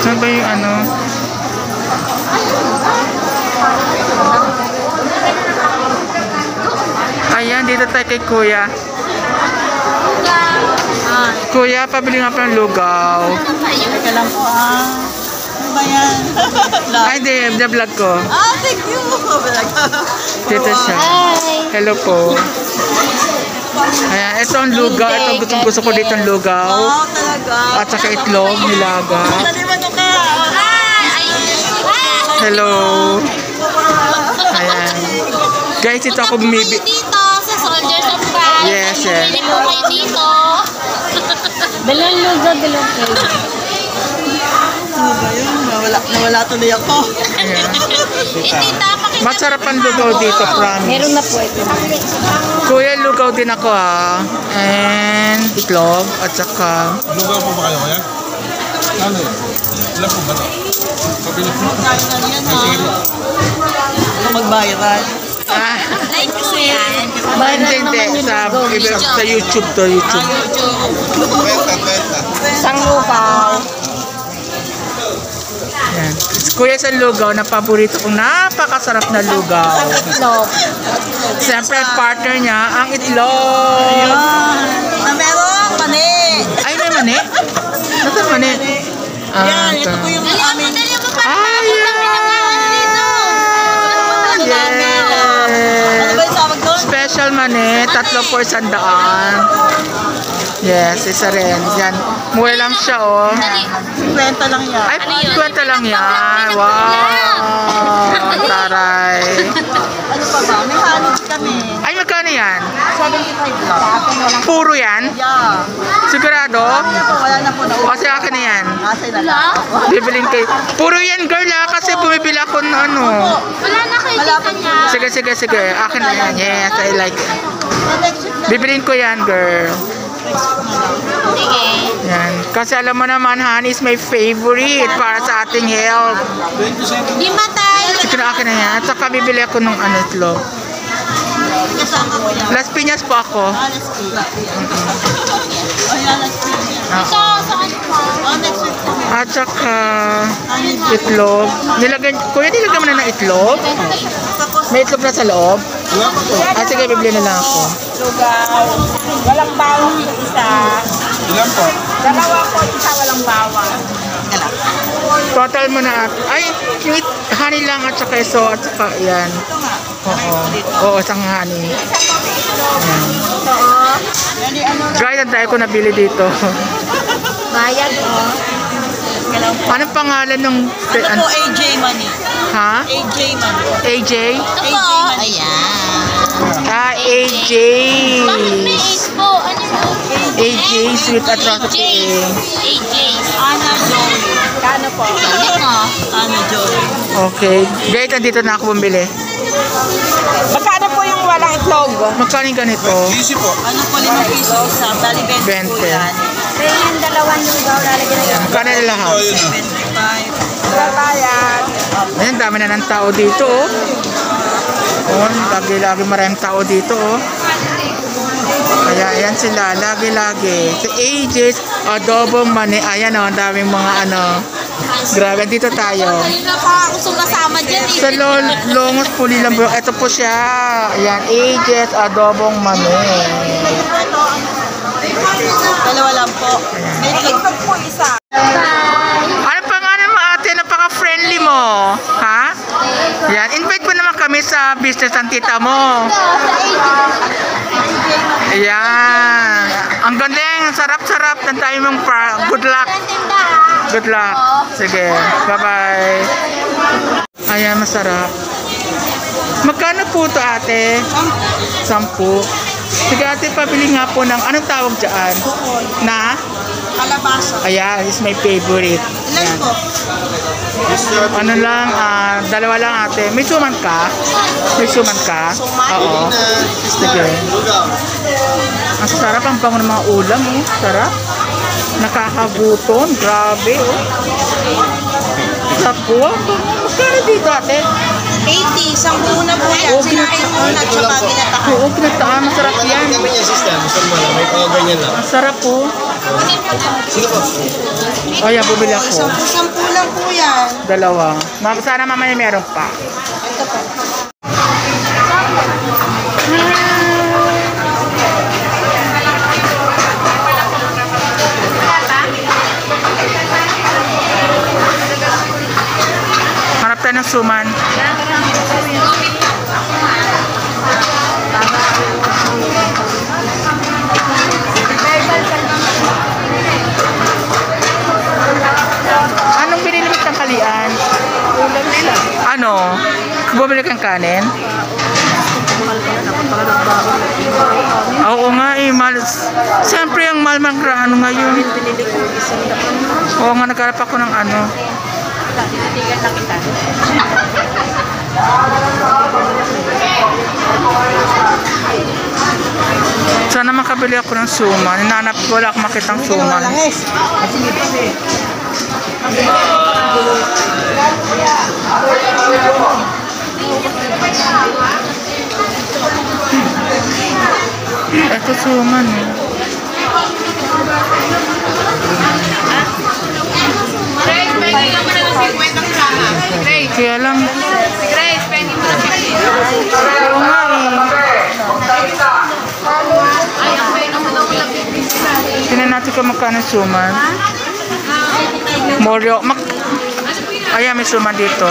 Saan ba yung ano? Ayan, dito tayo kay Kuya. Kuya, pabili nga pa ng lugaw. Teka lang po Ano ba yan? Ay, hindi. Vlog ko. Thank you. Dito siya. Hello po. Ayan, ito ang lugaw. Ito gusto ko dito ang lugaw. Talaga. At saka itlog, nilaga. Hello. Ayan. Guys, ito ako bumibili. Dito sa Soldiers of Pride. Yes, yes. Bumili po kayo dito. Dalawang lugaw, dalawang cake. Ano ba yun? Nawala tuloy ako. Ayan. Tita, pakita. Masarap ang lugaw dito, promise. Meron na po ito. Kuya, lugaw din ako And itlog at saka... Lugaw po ba kayo kaya? Ano yun? Ilan po ba ito? Pabili po. Sige po. Ano magbayaran? Like po yan. Hindi. Sa YouTube to, YouTube. Benta. Isang lugaw. Yan. Kuya, sa lugaw na paborito kong napakasarap na lugaw. Itlog. Siyempre, partner niya, ang itlog. Na meron, mani. Ay, may mani? Nasaan mani? Yan, ito po yung aming... Dali mo para makakita kami ng ano dito. Ano ba yung tawag doon? Special mani, 3 for 100. Yes, isa rin. Yan. Mura lang siya, oh. 50 lang yan. Ay, kwenta lang yan. Wow. Taray. Ano pa ba? May honey kami. Ay, magkano yan? 75 lang. Puro yan? Yeah. Sigurado? Wala na po na. Kasi akin na yan. Kasi na lang. Bibilin kayo. Puro yan, girl, kasi bumibili ako ng ano. Wala na kayo dito niya. Sige. Akin na yan. Yes, I like it. Bibilin ko yan, girl. Sige. Yan. Kasi alam mo naman, honey is my favorite para sa ating health. Di matay. Sige na, akin na yan. At saka bibili ako ng ano, itlog. Kasama ko yan. Las Piñas po ako. Let's go. Ayan, let's go. Ito, saan po? Next week po. At saka itlog. Kuya, nilagyan mo na ng itlog? May itlog na sa loob? Wala pa po. Sige, bibili na lang ako. Lugaw. Walang bawang yung isa. Ilan po? Dalawa po, isa walang bawang. Total mo na. Ay, yung honey lang at saka iso at saka yan. Ito nga. Oo, isang honey. Yan. Dali, ano? Guys, ang tayo ko nabili dito. Bayad, oh. Anong pangalan ng... Ano po, AJ Money. Ha? AJ Money. AJ? Ito po. Ayan. AJ. Bakit may Ace po? Ano po? AJ, Sweet Atrocity. AJ. Ana Joey. Kano po? Ito. Ana Joey. Okay. Guys, andito na ako bumili. Magkano po yung walang itlog? Magkano yung ganito? Easy po. Ano po, 5 piso isa. Bali 20 po 20. yan. Kaya yung dalawang lugaw, lalagyan na yan. Magkano na lahat? Oh, yun. 25. Babayan. Ayan, dami na ng tao dito, oh. Oh, lagi maraming tao dito, oh. Kaya ayan sila, lagi. Sa AJ's Adobo Mani. Ayan, oh, ang daming mga ano. Grabe, dito tayo. Kanina pa ako sumasama dyan eh. Sa Longos Pulilan bro. Ito po siya. Ayan, AJ's Adobong Mani. Dalawa lang po. May itlog po isa. Ano pangalan mo ate? Napaka-friendly mo. Ha? Yan. Invite mo naman kami sa business ng tita mo. Ayan. Ang galing. Sarap-sarap. Nantayo mong good luck. Good luck. Sige. Bye-bye. Ayan, masarap. Magkano po ito ate? 10. Sige ate, pabili nga po ng anong tawag dyan? Na? Kalabasa. Ayan, this is my favorite. Ilan po? Ano lang, dalawa lang ate. May suman ka? May suman ka? Oo. Sige. Ang sarap, ang bango ng mga ulam eh. Sarap. Nakakagutom. Grabe oh. Sarap po. Magkano dito ate? 80. Isang buo na po yan. Sinain muna at saka ginatahan. Oo, pinagtaan. Masarap yan. Kami niya system. Gusto mo lang. May ganyan lang. Ang sarap po. Sige po. O yan, bumili ako. Isang buo lang po yan. Dalawa. Sana mamaya meron pa. Ito po. Harap tayo ng suman. Anong binili mo ng kalian? Ulam nila. Ano? Bumili kang kanin? Oo nga eh, mahal. Siyempre ang mahal ano ngayon. Pinili ko isang daan. Oo nga, nagkarap ako ng ano. Tinitigan na kita. Sana makabili ako ng suman. Hinanap ko, wala akong makitang suman. Ito suman eh. Grace, pwede ka mo na ng 50 ang kaha. Grace, Kaya lang, Grace, pwede mo na 50. oo nga eh. Ay, ang pwede mo na ko na 50. Tingnan natin kung magkano suman. Moryo. Ayan, may suman dito.